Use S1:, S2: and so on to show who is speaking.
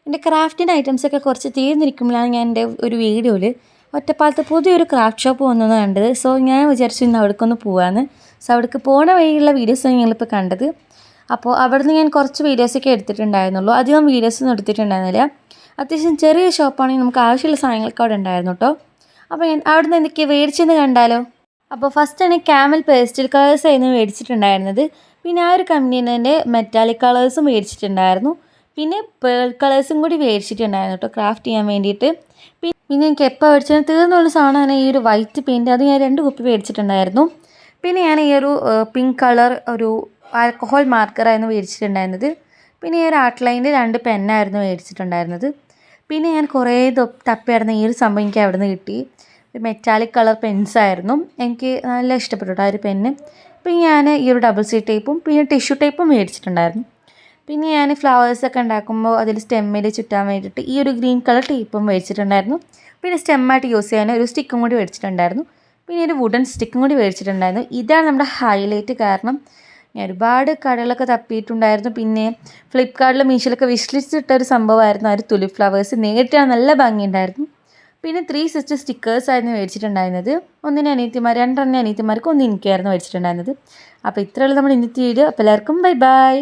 S1: എൻ്റെ ക്രാഫ്റ്റിൻ്റെ ഐറ്റംസൊക്കെ കുറച്ച് തീർന്നിരിക്കുമ്പോഴാണ് ഞാൻ എൻ്റെ ഒരു വീഡിയോയിൽ ഒറ്റപ്പാലത്ത് പുതിയൊരു ക്രാഫ്റ്റ് ഷോപ്പ് വന്നത് കണ്ടത്. സോ ഞാൻ വിചാരിച്ചു ഇന്ന് അവിടേക്കൊന്ന് പോകാമെന്ന്. സോ അവിടേക്ക് പോണ വഴിയുള്ള വീഡിയോസാണ് ഞങ്ങളിപ്പോൾ കണ്ടത്. അപ്പോൾ അവിടുന്ന് ഞാൻ കുറച്ച് വീഡിയോസൊക്കെ എടുത്തിട്ടുണ്ടായിരുന്നുള്ളൂ. അധികം വീഡിയോസൊന്നും എടുത്തിട്ടുണ്ടായിരുന്നില്ല. അത്യാവശ്യം ചെറിയ ഷോപ്പാണെങ്കിൽ നമുക്ക് ആവശ്യമുള്ള സാധനങ്ങളൊക്കെ അവിടെ ഉണ്ടായിരുന്നു കേട്ടോ. അപ്പോൾ ഞാൻ അവിടുന്ന് എന്തൊക്കെയാണ് മേടിച്ചെന്ന് കണ്ടാലോ. അപ്പോൾ ഫസ്റ്റാണ് ക്യാമൽ പേസ്റ്റൽ കളേഴ്സ് ആയിരുന്നു മേടിച്ചിട്ടുണ്ടായിരുന്നത്. പിന്നെ ആ ഒരു കമ്പനിയിൽ തന്നെ മെറ്റാലിക് കളേഴ്സും മേടിച്ചിട്ടുണ്ടായിരുന്നു. പിന്നെ പേൾ കളേഴ്സും കൂടി മേടിച്ചിട്ടുണ്ടായിരുന്നു കേട്ടോ ക്രാഫ്റ്റ് ചെയ്യാൻ വേണ്ടിയിട്ട്. പിന്നെ എനിക്ക് എപ്പോൾ മേടിച്ചാലും തീർന്നുള്ള സാധനമാണ് ഈ ഒരു വൈറ്റ് പെയിൻറ്റ്. അത് ഞാൻ 2 കുപ്പി മേടിച്ചിട്ടുണ്ടായിരുന്നു. പിന്നെ ഞാൻ ഈ ഒരു പിങ്ക് കളർ ഒരു ആൽക്കഹോൾ മാർക്കറായിരുന്നു മേടിച്ചിട്ടുണ്ടായിരുന്നത്. പിന്നെ ഈ ഒരു ഔട്ട്ലൈനിൽ 2 പെന്നായിരുന്നു മേടിച്ചിട്ടുണ്ടായിരുന്നത്. പിന്നെ ഞാൻ കുറേ തപ്പി നടന്ന ഈ ഒരു സംഭവം എനിക്ക് അവിടെ നിന്ന് കിട്ടി. മെറ്റാലിക് കളർ പെൻസായിരുന്നു. എനിക്ക് നല്ല ഇഷ്ടപ്പെട്ടു ആ ഒരു പെന്ന്. പിന്നെ ഞാൻ ഈ ഒരു ഡബിൾ സി ടേപ്പും പിന്നെ ടിഷ്യൂ ടേപ്പും മേടിച്ചിട്ടുണ്ടായിരുന്നു. പിന്നെ ഞാൻ ഫ്ലവേഴ്സൊക്കെ ഉണ്ടാക്കുമ്പോൾ അതിൽ സ്റ്റെമ്മിൽ ചുറ്റാൻ വേണ്ടിയിട്ട് ഈ ഒരു ഗ്രീൻ കളർ ടേപ്പും മേടിച്ചിട്ടുണ്ടായിരുന്നു. പിന്നെ സ്റ്റെമ്മായിട്ട് യൂസ് ചെയ്യാൻ ഒരു സ്റ്റിക്കും കൂടി മേടിച്ചിട്ടുണ്ടായിരുന്നു. പിന്നെ ഒരു വുഡൻ സ്റ്റിക്കും കൂടി മേടിച്ചിട്ടുണ്ടായിരുന്നു. ഇതാണ് നമ്മുടെ ഹൈലൈറ്റ്. കാരണം ഞാൻ ഒരുപാട് കടകളൊക്കെ തപ്പിയിട്ടുണ്ടായിരുന്നു. പിന്നെ ഫ്ലിപ്കാർട്ടിൽ മീഷോയിലൊക്കെ വിഷ് ലിസ്റ്റ് ഇട്ട ഒരു സംഭവമായിരുന്നു ആ ഒരു തുലിപ്പ് ഫ്ലവേഴ്സ്. നേരിട്ടാണ് നല്ല ഭംഗിയുണ്ടായിരുന്നു. പിന്നെ 3 സെറ്റ് സ്റ്റിക്കേഴ്സായിരുന്നു മേടിച്ചിട്ടുണ്ടായിരുന്നത്. ഒന്നിന് അനിയത്തിമാർ, 2 അനിയത്തിമാർക്ക്, 1 എനിക്കായിരുന്നു മേടിച്ചിട്ടുണ്ടായിരുന്നത്. അപ്പോൾ ഇത്രയുള്ള നമ്മുടെ ഇന്നത്തെ വീഡിയോ. അപ്പോൾ എല്ലാവർക്കും ബൈ ബൈ.